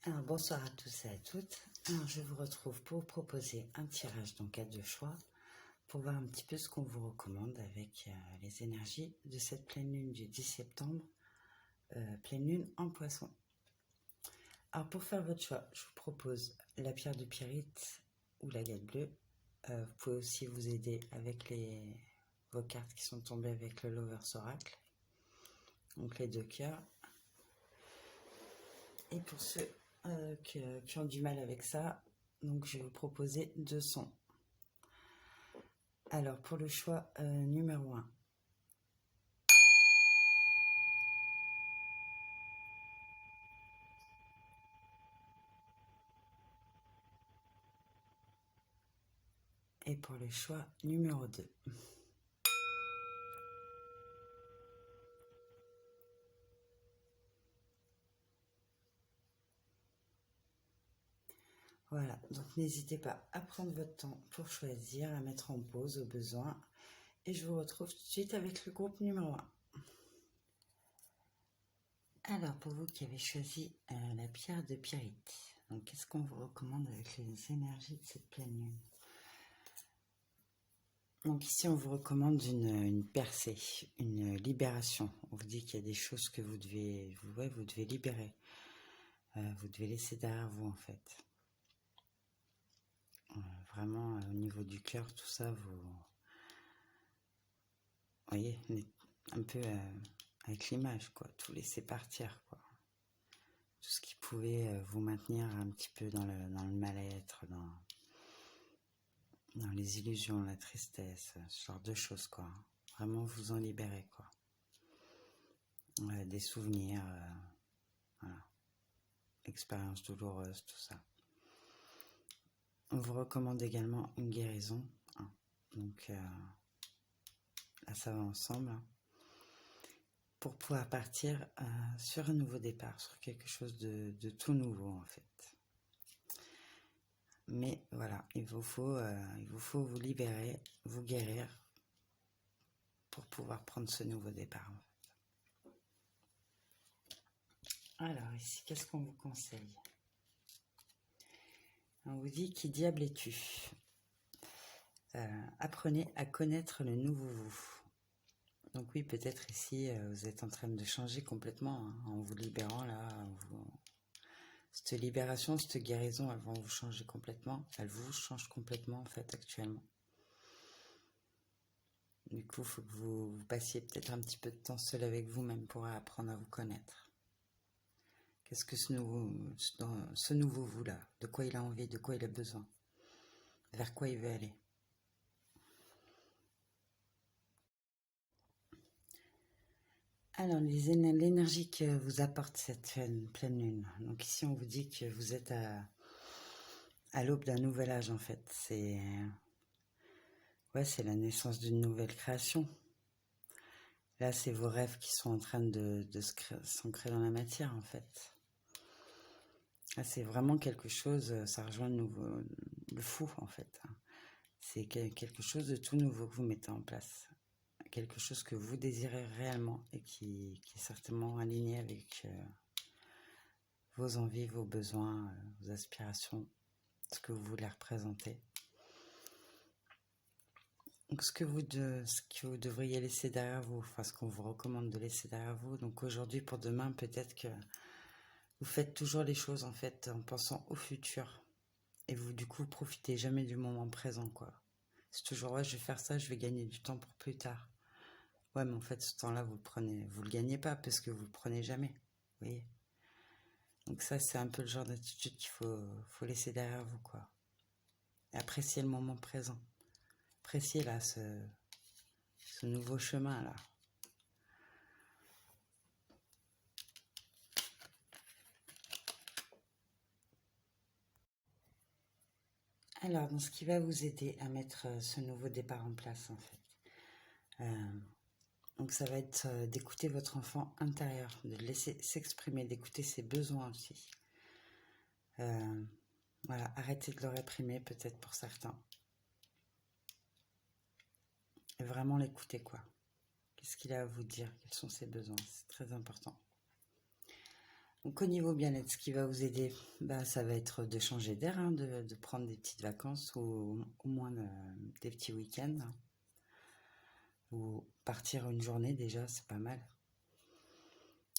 Alors bonsoir à tous et à toutes. Alors je vous retrouve pour vous proposer un tirage donc à deux choix pour voir un petit peu ce qu'on vous recommande avec les énergies de cette pleine lune du 10 septembre, pleine lune en poisson. Alors pour faire votre choix, je vous propose la pierre de pyrite ou l'agate bleue. Vous pouvez aussi vous aider avec vos cartes qui sont tombées avec le Lover's Oracle, donc les deux cœurs. Et pour ceux qui ont du mal avec ça, donc je vais vous proposer deux sons. Alors pour le choix numéro 1. Et pour le choix numéro 2. Voilà, donc n'hésitez pas à prendre votre temps pour choisir, à mettre en pause au besoin. Et je vous retrouve tout de suite avec le groupe numéro 1. Alors, pour vous qui avez choisi la pierre de pyrite, donc qu'est-ce qu'on vous recommande avec les énergies de cette pleine lune? Donc ici, on vous recommande une percée, une libération. On vous dit qu'il y a des choses que vous devez libérer. Vous devez laisser derrière vous, en fait. Vraiment, au niveau du cœur, tout ça, vous voyez, un peu avec l'image, quoi. Tout laisser partir, quoi. Tout ce qui pouvait vous maintenir un petit peu dans le mal-être, dans les illusions, la tristesse, ce genre de choses, quoi. Vraiment vous en libérer, quoi. Des souvenirs, voilà. Expériences douloureuses, tout ça. On vous recommande également une guérison. Hein. Donc là, ça va ensemble. Hein, pour pouvoir partir sur un nouveau départ, sur quelque chose de tout nouveau, en fait. Mais voilà, il vous faut vous libérer, vous guérir pour pouvoir prendre ce nouveau départ. En fait. Alors ici, qu'est-ce qu'on vous conseille? On vous dit, qui diable es-tu? Apprenez à connaître le nouveau vous. Donc oui, peut-être ici, vous êtes en train de changer complètement hein, en vous libérant là. Cette libération, cette guérison, elles vont vous changer complètement. Elles vous changent complètement en fait actuellement. Du coup, il faut que vous passiez peut-être un petit peu de temps seul avec vous-même pour apprendre à vous connaître. Qu'est-ce que ce nouveau vous-là, de quoi il a envie, de quoi il a besoin, vers quoi il veut aller. Alors, l'énergie que vous apporte cette pleine lune. Donc ici, on vous dit que vous êtes à l'aube d'un nouvel âge, en fait. C'est la naissance d'une nouvelle création. Là, c'est vos rêves qui sont en train de s'ancrer dans la matière, en fait. Là, c'est vraiment quelque chose, ça rejoint le fou, en fait. C'est quelque chose de tout nouveau que vous mettez en place. Quelque chose que vous désirez réellement et qui est certainement aligné avec vos envies, vos besoins, vos aspirations, ce que vous voulez représenter. Donc ce que vous devriez laisser derrière vous, enfin ce qu'on vous recommande de laisser derrière vous. Donc aujourd'hui pour demain, peut-être que vous faites toujours les choses en fait en pensant au futur. Et vous du coup profitez jamais du moment présent quoi. C'est toujours ouais, je vais faire ça, je vais gagner du temps pour plus tard. Ouais, mais en fait ce temps-là vous le gagnez pas parce que vous le prenez jamais. Vous voyez. Donc ça c'est un peu le genre d'attitude qu'il faut laisser derrière vous quoi. Et apprécier le moment présent. Apprécier là ce nouveau chemin là. Alors, dans ce qui va vous aider à mettre ce nouveau départ en place, en fait. Donc, ça va être d'écouter votre enfant intérieur, de le laisser s'exprimer, d'écouter ses besoins aussi. Voilà, arrêtez de le réprimer, peut-être pour certains. Et vraiment l'écouter, quoi. Qu'est-ce qu'il a à vous dire? Quels sont ses besoins? C'est très important. Donc au niveau bien-être, ce qui va vous aider, bah, ça va être de changer d'air, hein, de prendre des petites vacances ou au moins des petits week-ends. Ou partir une journée déjà, c'est pas mal.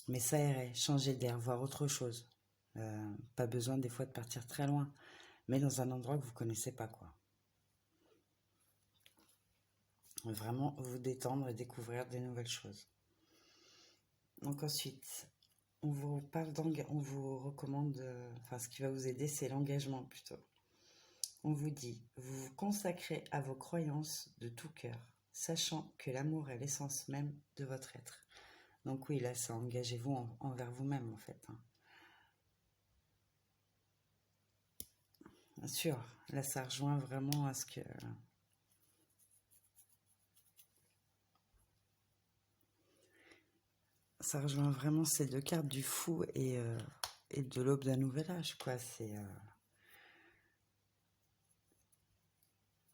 Mais ça irait, changer d'air, voir autre chose. Pas besoin des fois de partir très loin, mais dans un endroit que vous connaissez pas, quoi. Vraiment vous détendre et découvrir des nouvelles choses. Donc ensuite, on vous parle on vous recommande, enfin ce qui va vous aider, c'est l'engagement plutôt. On vous dit, vous vous consacrez à vos croyances de tout cœur, sachant que l'amour est l'essence même de votre être. Donc oui, là, ça engagez-vous envers vous-même en fait, hein. Bien sûr, là, ça rejoint vraiment à ce que... Ça rejoint vraiment ces deux cartes du fou et de l'aube d'un nouvel âge, quoi.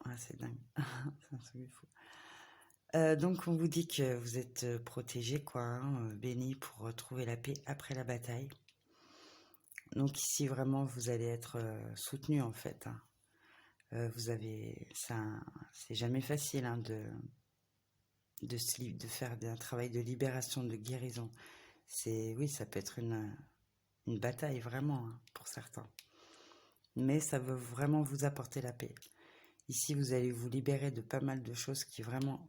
Ouais, c'est dingue. C'est un truc de fou. Donc, on vous dit que vous êtes protégé, quoi, hein, béni pour retrouver la paix après la bataille. Donc ici, vraiment, vous allez être soutenu, en fait, hein. Vous avez... C'est jamais facile, hein, de faire un travail de libération, de guérison. Oui, ça peut être une bataille, vraiment, hein, pour certains. Mais ça veut vraiment vous apporter la paix. Ici, vous allez vous libérer de pas mal de choses qui vraiment...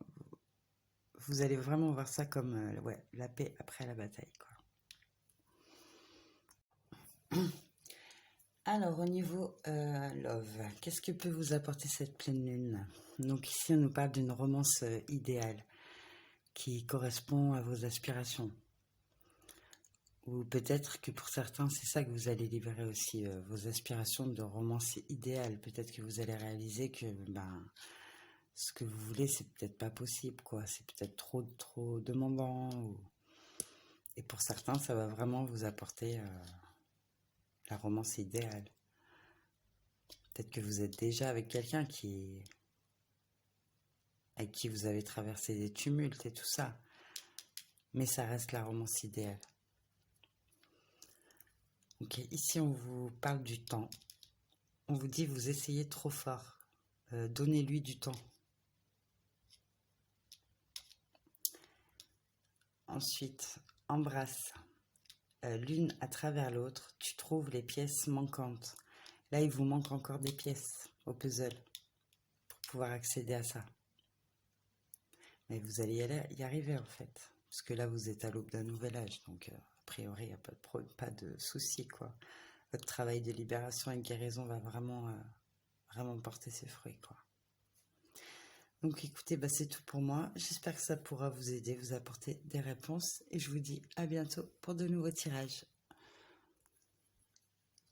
Vous allez vraiment voir ça comme ouais, la paix après la bataille, quoi. Alors, au niveau love, qu'est-ce que peut vous apporter cette pleine lune? Donc ici, on nous parle d'une romance idéale qui correspond à vos aspirations. Ou peut-être que pour certains, c'est ça que vous allez libérer aussi, vos aspirations de romance idéale. Peut-être que vous allez réaliser que ben, ce que vous voulez, c'est peut-être pas possible, quoi. C'est peut-être trop demandant. Et pour certains, ça va vraiment vous apporter la romance idéale. Peut-être que vous êtes déjà avec quelqu'un avec qui vous avez traversé des tumultes et tout ça. Mais ça reste la romance idéale. Ok, ici on vous parle du temps. On vous dit vous essayez trop fort. Donnez-lui du temps. Ensuite, embrasse. L'une à travers l'autre, tu trouves les pièces manquantes. Là, il vous manque encore des pièces au puzzle pour pouvoir accéder à ça. Mais vous allez y arriver en fait. Parce que là, vous êtes à l'aube d'un nouvel âge. Donc, a priori, il n'y a pas de souci, quoi. Votre travail de libération et de guérison va vraiment porter ses fruits, quoi. Donc, écoutez, bah, c'est tout pour moi. J'espère que ça pourra vous aider, vous apporter des réponses. Et je vous dis à bientôt pour de nouveaux tirages.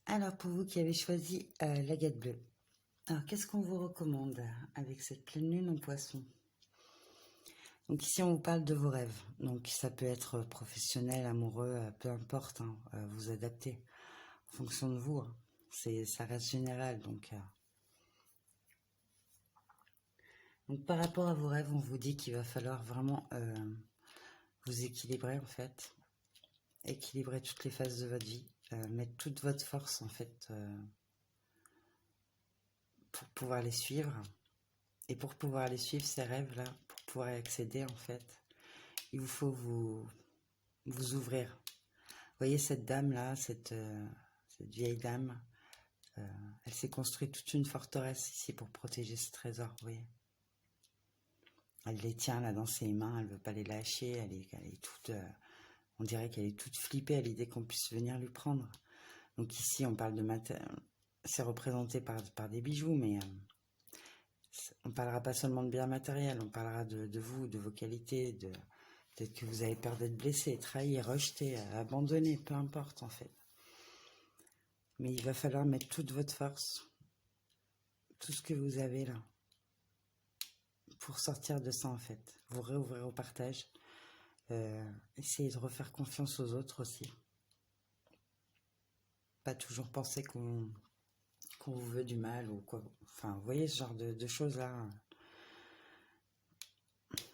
Alors, pour vous qui avez choisi l'agate bleue, alors qu'est-ce qu'on vous recommande avec cette pleine lune en poisson? Donc ici, on vous parle de vos rêves. Donc ça peut être professionnel, amoureux, peu importe, hein, vous adaptez en fonction de vous, hein. Ça reste général. Donc par rapport à vos rêves, on vous dit qu'il va falloir vraiment vous équilibrer en fait. Équilibrer toutes les phases de votre vie. Mettre toute votre force en fait pour pouvoir les suivre. Et pour pouvoir les suivre, ces rêves-là, pour pouvoir y accéder en fait, il vous faut vous ouvrir. Vous voyez cette dame-là, cette vieille dame, elle s'est construite toute une forteresse ici pour protéger ce trésor, vous voyez. Elle les tient là dans ses mains, elle ne veut pas les lâcher, elle est toute, on dirait qu'elle est toute flippée à l'idée qu'on puisse venir lui prendre. Donc ici, on parle de c'est représenté par des bijoux, mais on parlera pas seulement de biens matériels, on parlera de vous, de vos qualités, peut-être que vous avez peur d'être blessé, trahi, rejeté, abandonné, peu importe en fait. Mais il va falloir mettre toute votre force, tout ce que vous avez là, pour sortir de ça en fait. Vous réouvrir au partage. Essayez de refaire confiance aux autres aussi. Pas toujours penser qu'on vous veut du mal ou quoi. Enfin, vous voyez ce genre de choses là.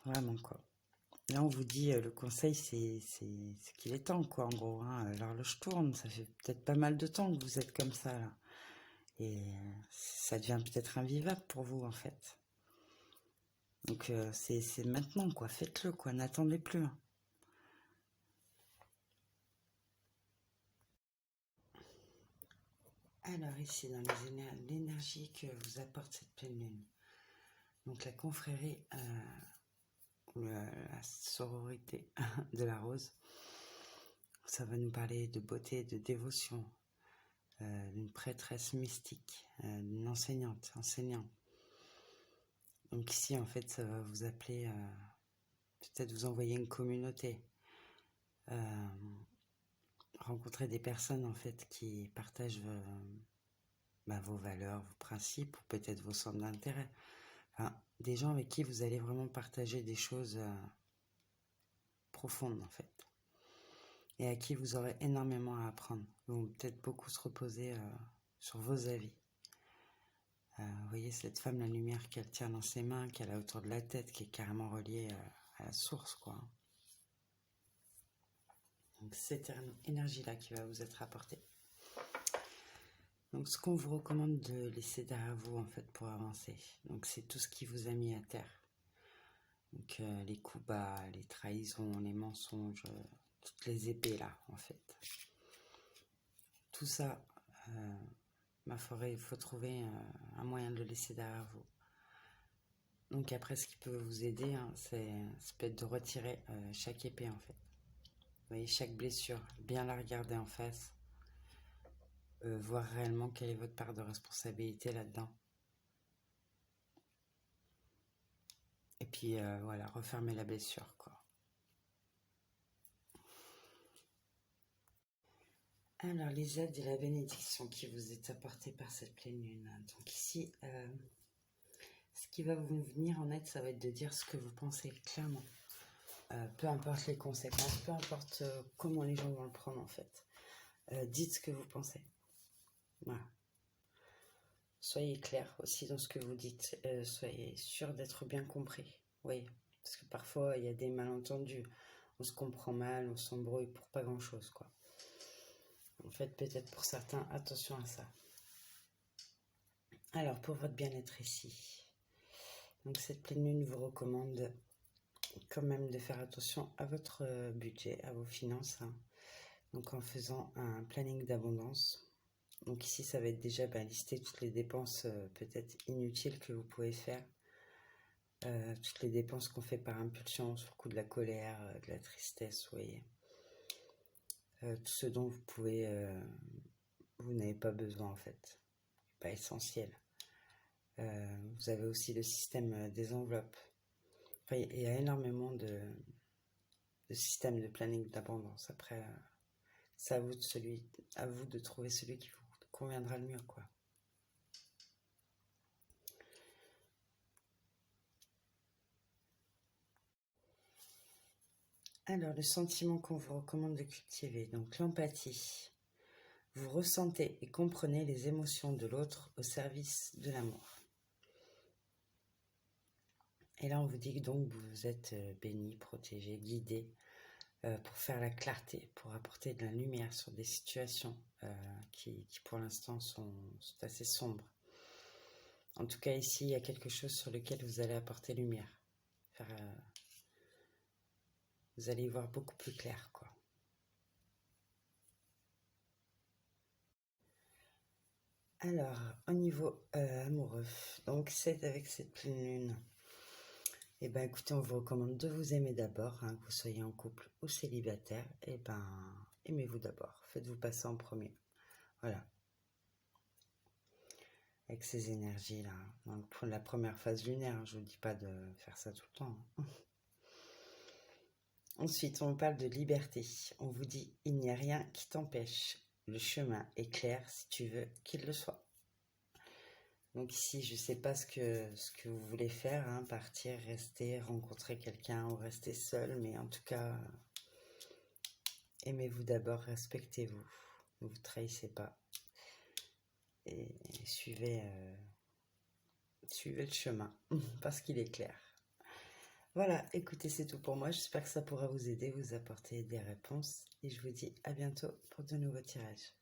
Vraiment quoi. Là, on vous dit, le conseil, c'est qu'il est temps, quoi, en gros, hein. L'horloge tourne, ça fait peut-être pas mal de temps que vous êtes comme ça, là. Et ça devient peut-être invivable pour vous, en fait. Donc, c'est maintenant, quoi. Faites-le, quoi. N'attendez plus, hein. Alors, ici, dans l'énergie que vous apporte cette pleine lune. Donc, la confrérie, ou la sororité de la rose. Ça va nous parler de beauté, de dévotion, d'une prêtresse mystique, d'une enseignant. Donc ici, en fait, ça va vous appeler, peut-être vous envoyer une communauté, euh, rencontrer des personnes, en fait, qui partagent vos valeurs, vos principes, ou peut-être vos centres d'intérêt. Enfin, des gens avec qui vous allez vraiment partager des choses profondes, en fait. Et à qui vous aurez énormément à apprendre. Ils vont peut-être beaucoup se reposer sur vos avis. Vous voyez cette femme, la lumière qu'elle tient dans ses mains, qu'elle a autour de la tête, qui est carrément reliée à la source, quoi. Donc cette énergie-là qui va vous être apportée. Donc ce qu'on vous recommande de laisser derrière vous, en fait, pour avancer. Donc c'est tout ce qui vous a mis à terre. Donc les coups bas, les trahisons, les mensonges, toutes les épées là, en fait. Tout ça, ma forêt, il faut trouver un moyen de le laisser derrière vous. Donc après, ce qui peut vous aider, hein, ça peut être de retirer chaque épée, en fait. Vous voyez, chaque blessure, bien la regarder en face, voir réellement quelle est votre part de responsabilité là-dedans. Et puis voilà, refermer la blessure, quoi. Alors, les aides et la bénédiction qui vous est apportée par cette pleine lune. Donc ici, ce qui va vous venir en aide, ça va être de dire ce que vous pensez clairement. Peu importe les conséquences, peu importe comment les gens vont le prendre, en fait. Dites ce que vous pensez. Voilà. Soyez clair aussi dans ce que vous dites. Soyez sûr d'être bien compris. Oui, parce que parfois, il y a des malentendus. On se comprend mal, on s'embrouille pour pas grand-chose, quoi. En fait, peut-être pour certains, attention à ça. Alors, pour votre bien-être ici, donc cette pleine lune vous recommande quand même de faire attention à votre budget, à vos finances, hein. Donc en faisant un planning d'abondance. Donc ici, ça va être déjà lister toutes les dépenses peut-être inutiles que vous pouvez faire. Toutes les dépenses qu'on fait par impulsion, sur le coup de la colère, de la tristesse, vous voyez. Tout ce dont vous n'avez pas besoin, en fait. Pas essentiel. Vous avez aussi le système des enveloppes. Enfin, il y a énormément de systèmes de planning d'abondance. Après, c'est à vous de trouver celui qui vous conviendra le mieux, quoi. Alors, le sentiment qu'on vous recommande de cultiver, donc l'empathie. Vous ressentez et comprenez les émotions de l'autre au service de l'amour. Et là, on vous dit que donc vous êtes béni, protégé, guidé pour faire la clarté, pour apporter de la lumière sur des situations qui pour l'instant sont assez sombres. En tout cas, ici, il y a quelque chose sur lequel vous allez apporter lumière. Vous allez y voir beaucoup plus clair, quoi. Alors, au niveau amoureux, donc c'est avec cette pleine lune. Eh bien, écoutez, on vous recommande de vous aimer d'abord, hein, que vous soyez en couple ou célibataire. Eh bien, aimez-vous d'abord. Faites-vous passer en premier. Voilà. Avec ces énergies-là. Donc, pour la première phase lunaire, je ne vous dis pas de faire ça tout le temps, hein. Ensuite, on parle de liberté. On vous dit, il n'y a rien qui t'empêche. Le chemin est clair si tu veux qu'il le soit. Donc ici, je ne sais pas ce que vous voulez faire, hein, partir, rester, rencontrer quelqu'un ou rester seul, mais en tout cas, aimez-vous d'abord, respectez-vous, ne vous trahissez pas et suivez le chemin parce qu'il est clair. Voilà, écoutez, c'est tout pour moi. J'espère que ça pourra vous aider, vous apporter des réponses. Et je vous dis à bientôt pour de nouveaux tirages.